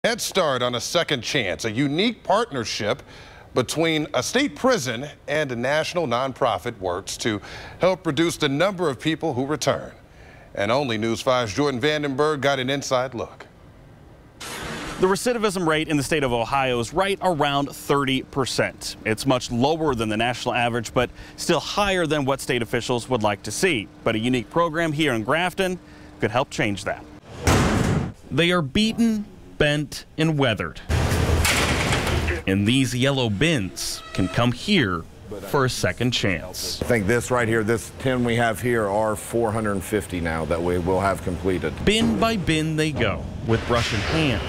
Head Start on a Second Chance, a unique partnership between a state prison and a national nonprofit, works to help reduce the number of people who return. And Only News 5's Jordan Vandenberg got an inside look. The recidivism rate in the state of Ohio is right around 30%. It's much lower than the national average, but still higher than what state officials would like to see. But a unique program here in Grafton could help change that. They are beaten, bent, and weathered. And these yellow bins can come here for a second chance. I think this right here, this 10 we have here are 450 now that we will have completed. Bin by bin they go, with brush in hand,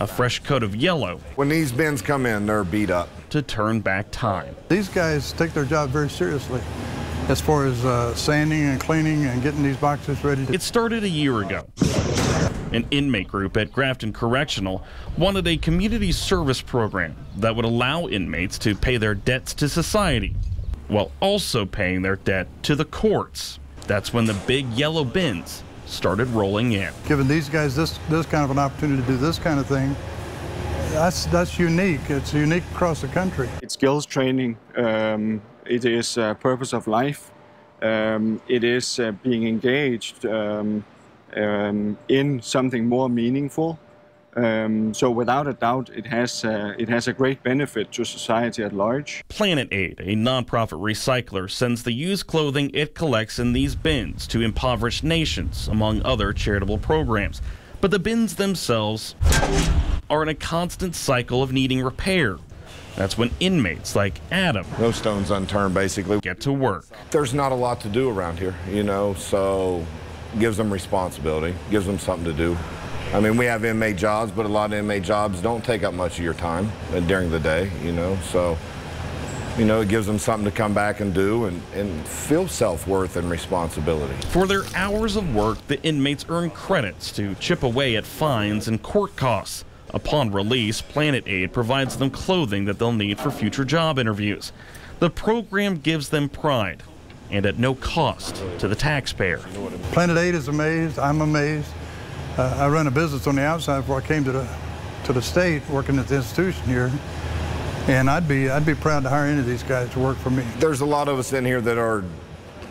a fresh coat of yellow. When these bins come in, they're beat up. To turn back time. These guys take their job very seriously as far as sanding and cleaning and getting these boxes ready. It started a year ago. An inmate group at Grafton Correctional wanted a community service program that would allow inmates to pay their debts to society while also paying their debt to the courts. That's when the big yellow bins started rolling in. Giving these guys this kind of an opportunity to do this kind of thing, that's unique. It's unique across the country. It's skills training. It is purpose of life. It is being engaged in something more meaningful. So without a doubt, it has a great benefit to society at large. Planet Aid, a nonprofit recycler, sends the used clothing it collects in these bins to impoverished nations, among other charitable programs. But the bins themselves are in a constant cycle of needing repair. That's when inmates like Adam, no stones unturned, basically, get to work. There's not a lot to do around here, you know, so gives them responsibility, gives them something to do. I mean, we have inmate jobs, but a lot of inmate jobs don't take up much of your time during the day, you know, so, you know, it gives them something to come back and do and feel self-worth and responsibility. For their hours of work, the inmates earn credits to chip away at fines and court costs. Upon release, Planet Aid provides them clothing that they'll need for future job interviews. The program gives them pride, and at no cost to the taxpayer. Planet Aid is amazed. I'm amazed. I run a business on the outside before I came to the state, working at the institution here, and I'd be proud to hire any of these guys to work for me. There's a lot of us in here that are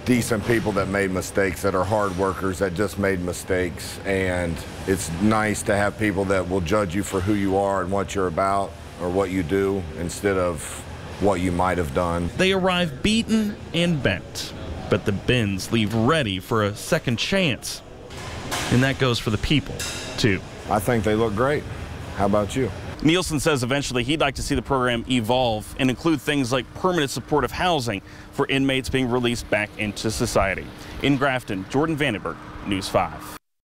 decent people that made mistakes, that are hard workers, that just made mistakes, and it's nice to have people that will judge you for who you are and what you're about or what you do instead of what you might have done. They arrive beaten and bent, but the bins leave ready for a second chance. And that goes for the people, too. I think they look great. How about you? Nielsen says eventually he'd like to see the program evolve and include things like permanent supportive housing for inmates being released back into society. In Grafton, Jordan Vandenberg, News 5.